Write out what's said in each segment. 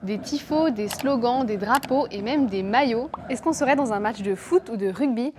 Des tifos, des slogans, des drapeaux et même des maillots. Est-ce qu'on serait dans un match de foot ou de rugby?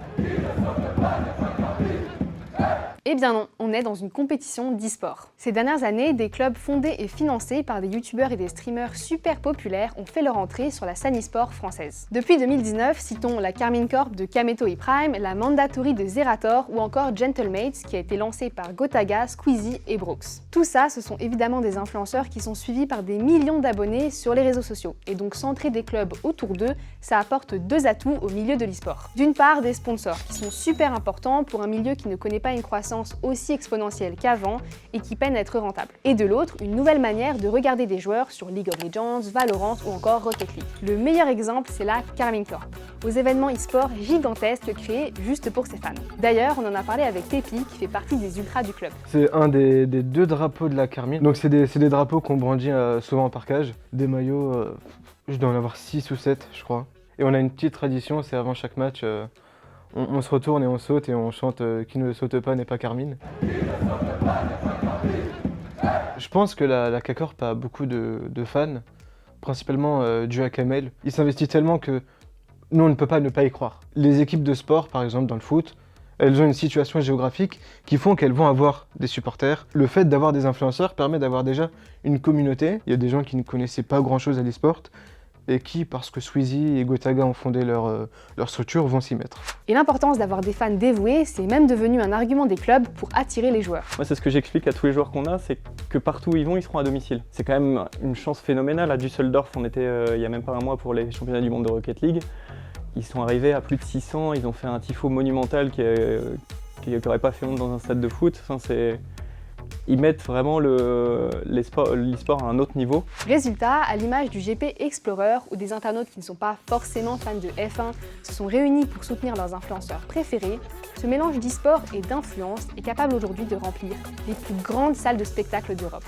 Eh bien non, on est dans une compétition d'e-sport. Ces dernières années, des clubs fondés et financés par des youtubeurs et des streamers super populaires ont fait leur entrée sur la scène e-sport française. Depuis 2019, citons la Carmine Corp de Kameto et Prime, la Mandatory de Zerator ou encore Gentlemates qui a été lancée par Gotaga, Squeezie et Brooks. Tout ça, ce sont évidemment des influenceurs qui sont suivis par des millions d'abonnés sur les réseaux sociaux. Et donc centrer des clubs autour d'eux, ça apporte deux atouts au milieu de l'e-sport. D'une part, des sponsors qui sont super importants pour un milieu qui ne connaît pas une croissance aussi exponentielle qu'avant et qui peine à être rentable. Et de l'autre, une nouvelle manière de regarder des joueurs sur League of Legends, Valorant ou encore Rocket League. Le meilleur exemple, c'est la Carmine Corp, aux événements e-sport gigantesques créés juste pour ses fans. D'ailleurs, on en a parlé avec Tepi qui fait partie des ultras du club. C'est un des deux drapeaux de la Carmine. Donc c'est des drapeaux qu'on brandit souvent en parkage. Des maillots, je dois en avoir 6 ou 7 je crois. Et on a une petite tradition, c'est avant chaque match, on se retourne et on saute et on chante qui ne saute pas n'est pas Carmine. Je pense que la K-Corp a beaucoup de fans, principalement dû à Kamel. Il s'investit tellement que nous on ne peut pas ne pas y croire. Les équipes de sport, par exemple dans le foot, elles ont une situation géographique qui font qu'elles vont avoir des supporters. Le fait d'avoir des influenceurs permet d'avoir déjà une communauté. Il y a des gens qui ne connaissaient pas grand-chose à l'e-sport et qui, parce que Squeezie et Gotaga ont fondé leur structure, vont s'y mettre. Et l'importance d'avoir des fans dévoués, c'est même devenu un argument des clubs pour attirer les joueurs. Moi, c'est ce que j'explique à tous les joueurs qu'on a, c'est que partout où ils vont, ils seront à domicile. C'est quand même une chance phénoménale. À Düsseldorf, on était il y a même pas un mois pour les championnats du monde de Rocket League. Ils sont arrivés à plus de 600, ils ont fait un tifo monumental qui n'aurait pas fait honte dans un stade de foot. Enfin, ils mettent vraiment l'e-sport à un autre niveau. Résultat, à l'image du GP Explorer, où des internautes qui ne sont pas forcément fans de F1 se sont réunis pour soutenir leurs influenceurs préférés, ce mélange d'e-sport et d'influence est capable aujourd'hui de remplir les plus grandes salles de spectacle d'Europe.